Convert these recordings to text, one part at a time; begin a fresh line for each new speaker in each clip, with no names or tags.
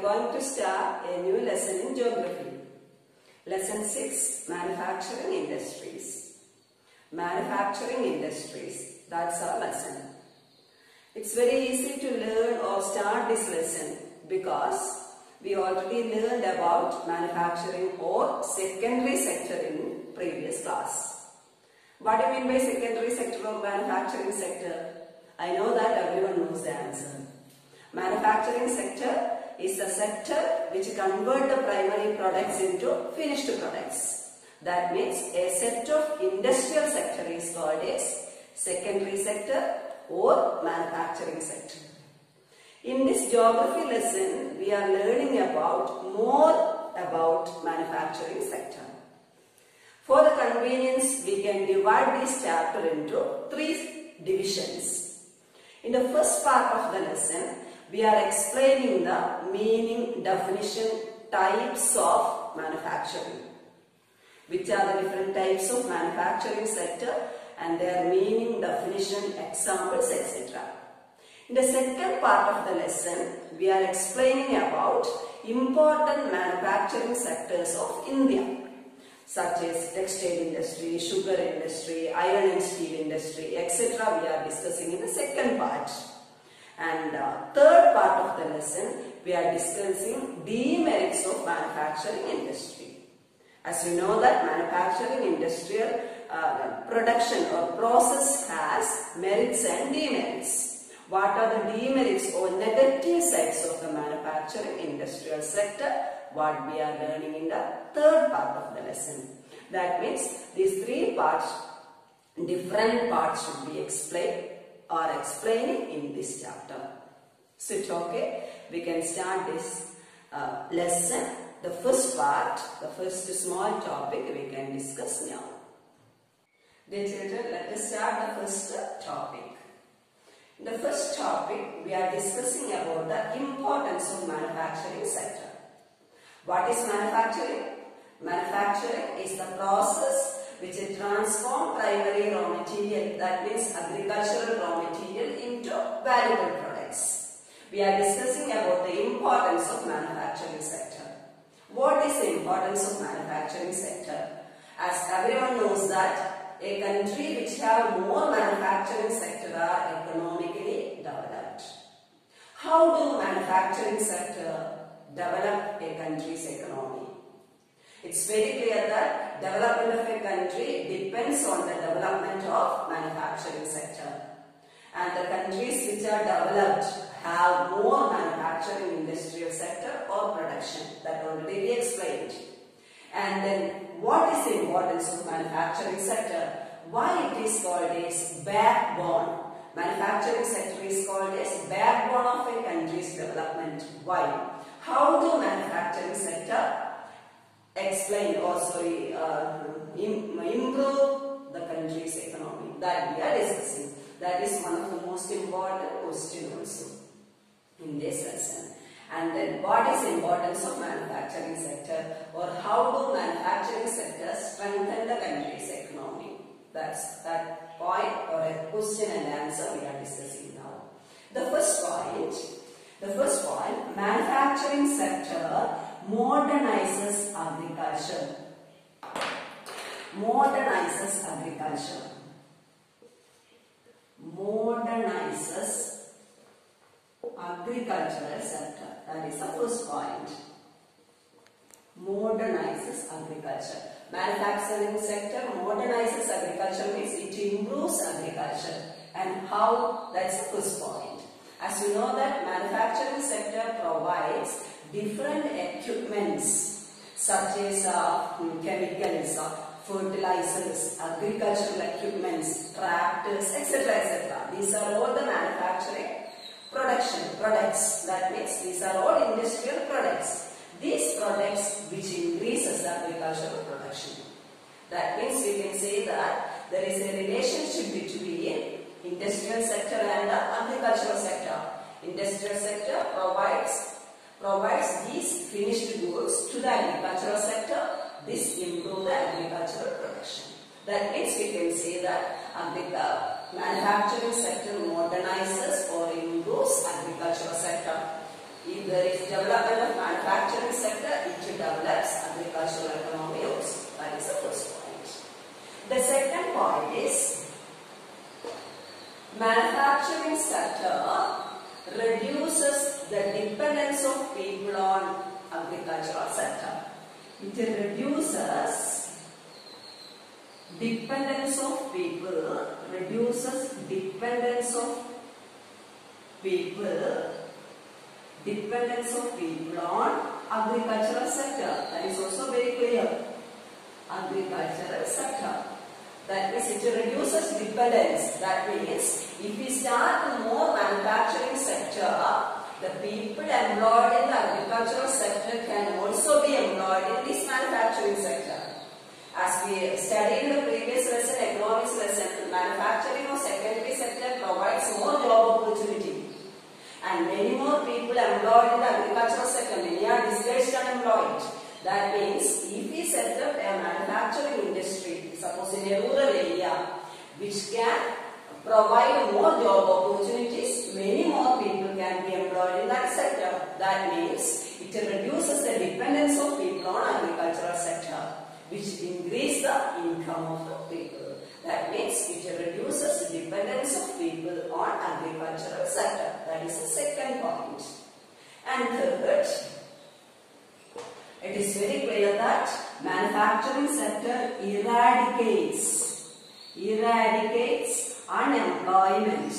going to start a new lesson in geography. Lesson 6, Manufacturing Industries. Manufacturing Industries, that's our lesson. It's very easy to learn or start this lesson because we already learned about manufacturing or secondary sector in previous class. What do you mean by secondary sector or manufacturing sector? I know that everyone knows the answer. Manufacturing sector is the sector which convert the primary products into finished products. That means a set of industrial sector is called as secondary sector or manufacturing sector. In this geography lesson, we are learning more about manufacturing sector. For the convenience, we can divide this chapter into 3 divisions. In the first part of the lesson, we are explaining the meaning, definition, types of manufacturing. Which are the different types of manufacturing sector and their meaning, definition, examples, etc. In the second part of the lesson, we are explaining about important manufacturing sectors of India, such as textile industry, sugar industry, iron and steel industry, etc. we are discussing in the second part. And third part of the lesson, we are discussing demerits of manufacturing industry. As you know that manufacturing industrial production or process has merits and demerits. What are the demerits or negative sides of the manufacturing industrial sector? What we are learning in the third part of the lesson. That means these 3 parts, different parts should be explained or explaining in this chapter. So it's okay. We can start this lesson. The first part, the first small topic we can discuss now. Dear children, let us start the first topic. In the first topic, we are discussing about the importance of manufacturing sector. What is manufacturing? Manufacturing is the process which transforms primary raw material, that means agricultural raw material, into valuable products. We are discussing about the importance of manufacturing sector. What is the importance of manufacturing sector? As everyone knows that a country which have more manufacturing sector are economically developed. How do manufacturing sector develop a country's economy? It's very clear that development of a country depends on the development of manufacturing sector. And the countries which are developed have more manufacturing industrial sector or production. That already we explained. And then what is the importance of manufacturing sector? Why it is called as backbone? Manufacturing sector is called as backbone of a country's development. Why? How do manufacturing sector improve the country's economy? That we are discussing. That is one of the most important questions also in this lesson. And then what is the importance of manufacturing sector, or how do manufacturing sector strengthen the country's economy? That's that point or a question and answer we are discussing now. The first point, manufacturing sector modernizes agriculture. Modernizes agriculture. Modernizes agricultural sector. That is the first point. Modernizes agriculture. Manufacturing sector modernizes agriculture means it improves agriculture. And how? That's the first point. As you know that manufacturing sector provides different equipments such as chemicals, fertilizers, agricultural equipments, tractors, etc. etc. These are all the manufacturing products. That means these are all industrial products. These products which increases the agricultural production. That means we can say that there is a relationship between industrial sector and the agricultural sector. Industrial sector provides these finished goods to the agricultural sector. This improves the agricultural production. That means we can say that manufacturing sector modernizes or improves agricultural sector. If there is development of point is manufacturing sector reduces the dependence of people on agricultural sector. It reduces dependence of people, dependence of people on agricultural sector. That is also very clear. Agricultural sector. That means it reduces dependence. That means if we start more manufacturing sector, the people employed in the agricultural sector can also be employed in this manufacturing sector. As we studied in the previous lesson, economics lesson, manufacturing or secondary sector provides more job opportunity. And many more people employed in the agricultural sector, many are displaced unemployed. That means if we set up a manufacturing industry, suppose in a rural area, which can provide more job opportunities, many more people can be employed in that sector. That means it reduces the dependence of people on agricultural sector, which increase the income of the people. That means it reduces the dependence of people on agricultural sector. That is the second point. And third, it is very clear that manufacturing sector eradicates unemployment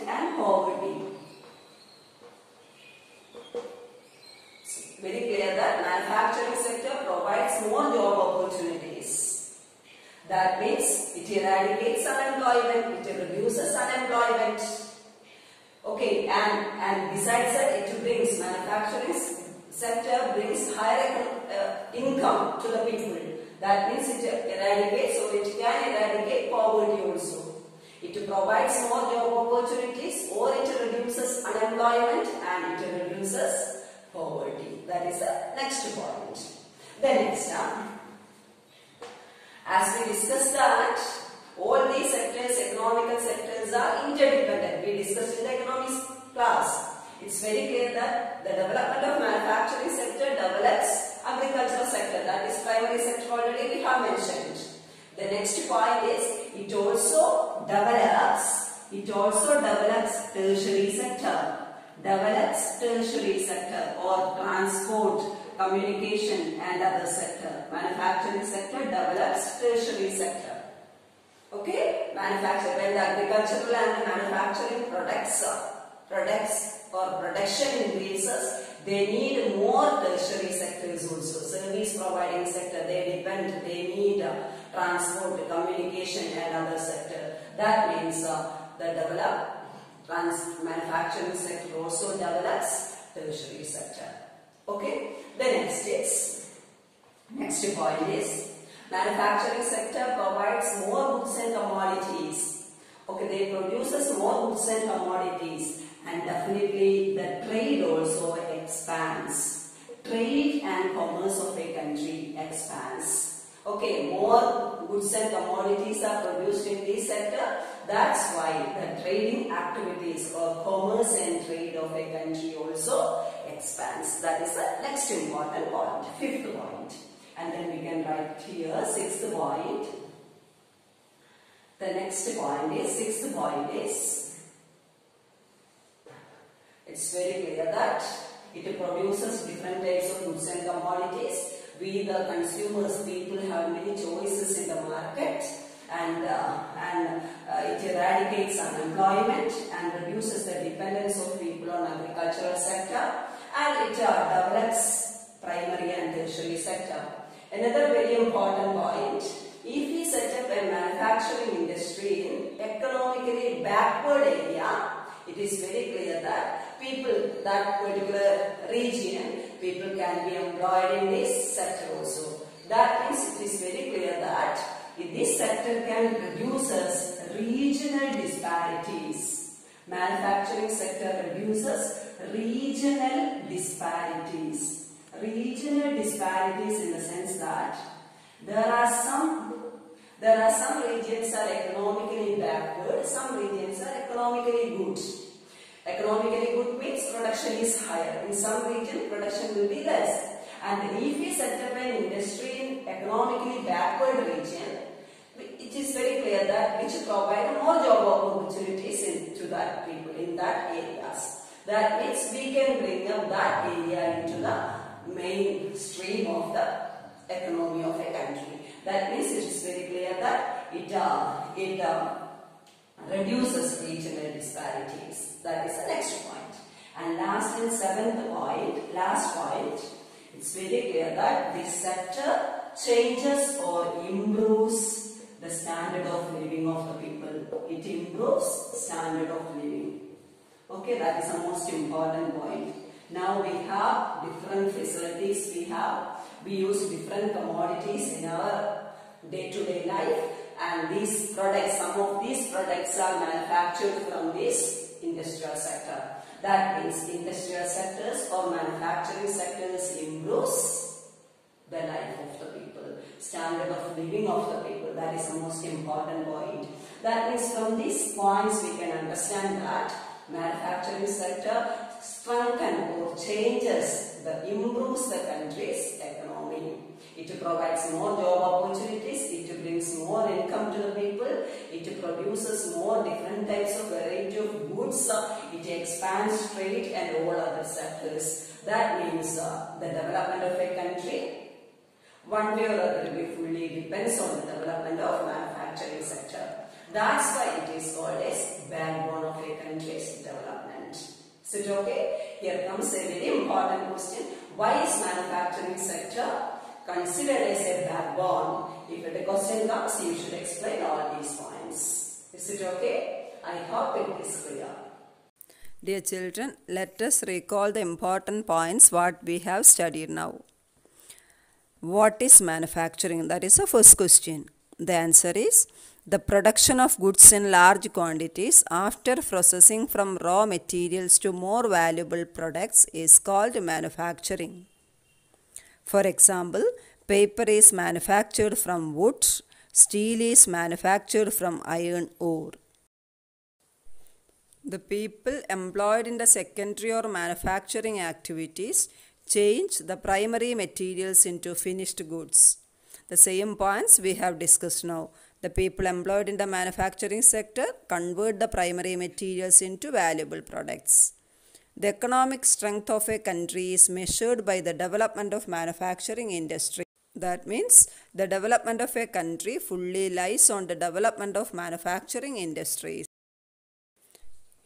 and poverty. Very clear that manufacturing sector provides more job opportunities. That means it eradicates unemployment, it reduces unemployment. Okay, and besides that, it brings manufacturing sector brings higher income to the people. That means it eradicates, or it can eradicate poverty also. It provides more job opportunities, or it reduces unemployment and it reduces poverty. That is the next point. The next as we discussed that all these sectors, economical sectors, are interdependent. We discussed in the economics class. It's very clear that the development of manufacturing sector develops agricultural sector. That is primary sector already we have mentioned. The next point is it also develops tertiary sector. Or transport, communication and other sector. Manufacturing sector develops tertiary sector. Okay? When the agricultural and manufacturing products or production increases, they need more tertiary sectors also. Service providing sector, they need transport, communication and other sector. That means the manufacturing sector also develops tertiary sector. Okay? The next point is manufacturing sector provides more goods and commodities. Okay, they produces more goods and commodities, and definitely the trade also expands. Trade and commerce of a country expands. Okay, more goods and commodities are produced in this sector. That's why the trading activities or commerce and trade of a country also expands. That is the next important point, fifth point. And then we can write here sixth point. The next point is, sixth point is, it's very clear that it produces different types of goods and commodities. We the consumers, people have many choices in the market, and it eradicates unemployment and reduces the dependence of people on agricultural sector, and it develops primary and tertiary sector. Another very important point, if we set up a manufacturing industry in economically backward area, it is very clear that people, that particular region, people can be employed in this sector also. That means it is very clear that this sector can reduce regional disparities. Manufacturing sector reduces regional disparities. Regional disparities in the sense that there are some regions are economically backward, some regions are economically good. Economically good means production is higher. In some region, production will be less. And if we set up an industry in economically backward region, it is very clear that which provide more job opportunities to that people in that areas. That means we can bring up that area into the main stream of the economy of a country. That means it is very clear that it reduces regional disparities. That is the next point. And last and last point, it's very clear that this sector changes or improves the standard of living of the people. It improves standard of living. Okay, that is the most important point. Now we have different facilities. We use different commodities in our day-to-day life, and these products, some of these products are manufactured from this industrial sector. That means industrial sectors or manufacturing sectors improves the life of the people, standard of living of the people. That is the most important point. That means from these points we can understand that manufacturing sector strengthens or changes, improves the country's economy. It provides more job opportunities, it brings more income to the people, it produces more different types of variety of goods, it expands trade and all other sectors. That means the development of a country, one way or other, will fully depends on the development of manufacturing sector. That's why it is called as backbone of a country's development. Is it okay? Here comes a very important question. Why is manufacturing sector considered as a backbone? If the question comes, you should explain all these points. Is it okay? I hope it is clear.
Dear children, let us recall the important points what we have studied now. What is manufacturing? That is the first question. The answer is the production of goods in large quantities after processing from raw materials to more valuable products is called manufacturing. For example, paper is manufactured from wood, steel is manufactured from iron ore. The people employed in the secondary or manufacturing activities change the primary materials into finished goods. The same points we have discussed now. The people employed in the manufacturing sector convert the primary materials into valuable products. The economic strength of a country is measured by the development of manufacturing industry. That means the development of a country fully lies on the development of manufacturing industries.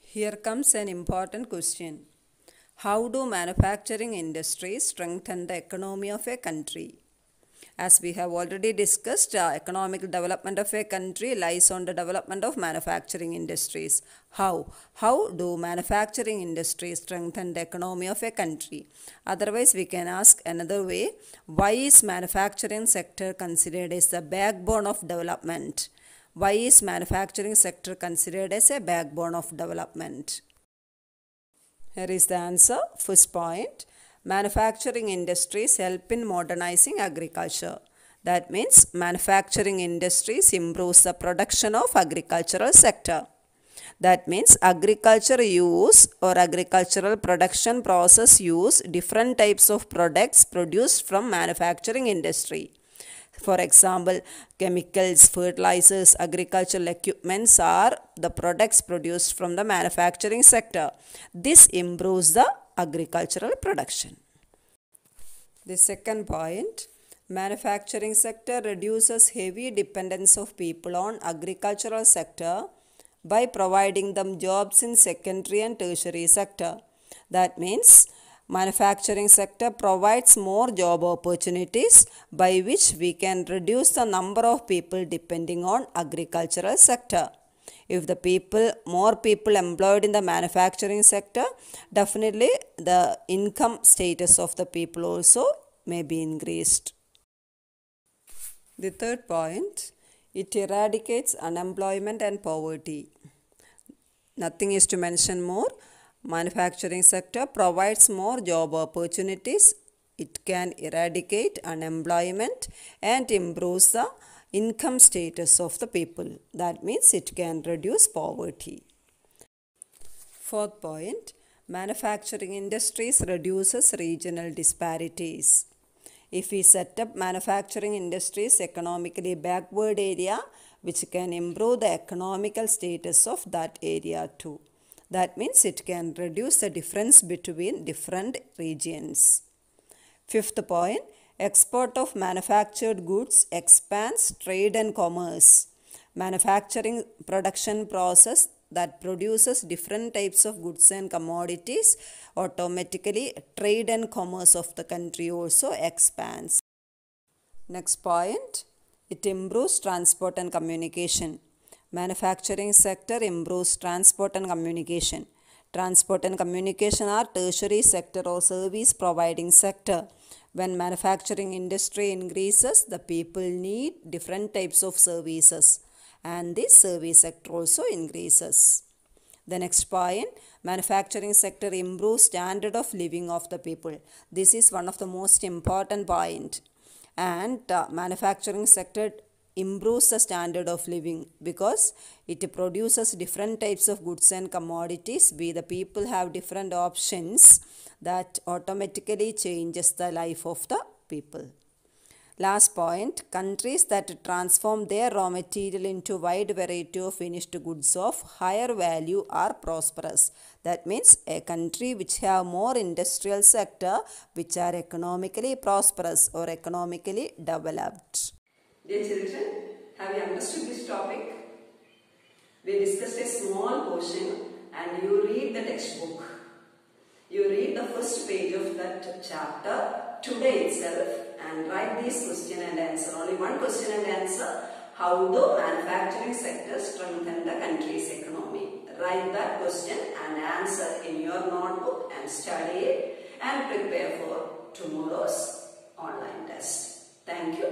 Here comes an important question. How do manufacturing industries strengthen the economy of a country? As we have already discussed, economic development of a country lies on the development of manufacturing industries. How? How do manufacturing industries strengthen the economy of a country? Otherwise, we can ask another way. Why is manufacturing sector considered as the backbone of development? Why is manufacturing sector considered as a backbone of development? Here is the answer. First point. Manufacturing industries help in modernizing agriculture. That means manufacturing industries improves the production of agricultural sector. That means agriculture use or agricultural production process use different types of products produced from manufacturing industry. For example, chemicals, fertilizers, agricultural equipments are the products produced from the manufacturing sector. This improves the agricultural production. The second point, manufacturing sector reduces heavy dependence of people on agricultural sector by providing them jobs in secondary and tertiary sector. That means manufacturing sector provides more job opportunities by which we can reduce the number of people depending on agricultural sector. If more people employed in the manufacturing sector, definitely the income status of the people also may be increased. The third point, it eradicates unemployment and poverty. Nothing is to mention more. Manufacturing sector provides more job opportunities. It can eradicate unemployment and improves the income status of the people. That means it can reduce poverty. Fourth point, manufacturing industries reduces regional disparities. If we set up manufacturing industries economically backward area, which can improve the economical status of that area too. That means it can reduce the difference between different regions. Fifth point, export of manufactured goods expands trade and commerce. Manufacturing production process that produces different types of goods and commodities, automatically trade and commerce of the country also expands. Next point, it improves transport and communication. Manufacturing sector improves transport and communication. Transport and communication are tertiary sector or service providing sector. When manufacturing industry increases, the people need different types of services, and this service sector also increases. The next point, manufacturing sector improves standard of living of the people. This is one of the most important point. And manufacturing sector improves the standard of living because it produces different types of goods and commodities. The people have different options that automatically changes the life of the people. Last point, countries that transform their raw material into wide variety of finished goods of higher value are prosperous. That means a country which have more industrial sector which are economically prosperous or economically developed.
Dear children, have you understood this topic? We discussed a small portion and you read the textbook. You read the first page of that chapter today itself and write this question and answer. Only one question and answer. How do manufacturing sector strengthen the country's economy? Write that question and answer in your notebook and study it and prepare for tomorrow's online test. Thank you.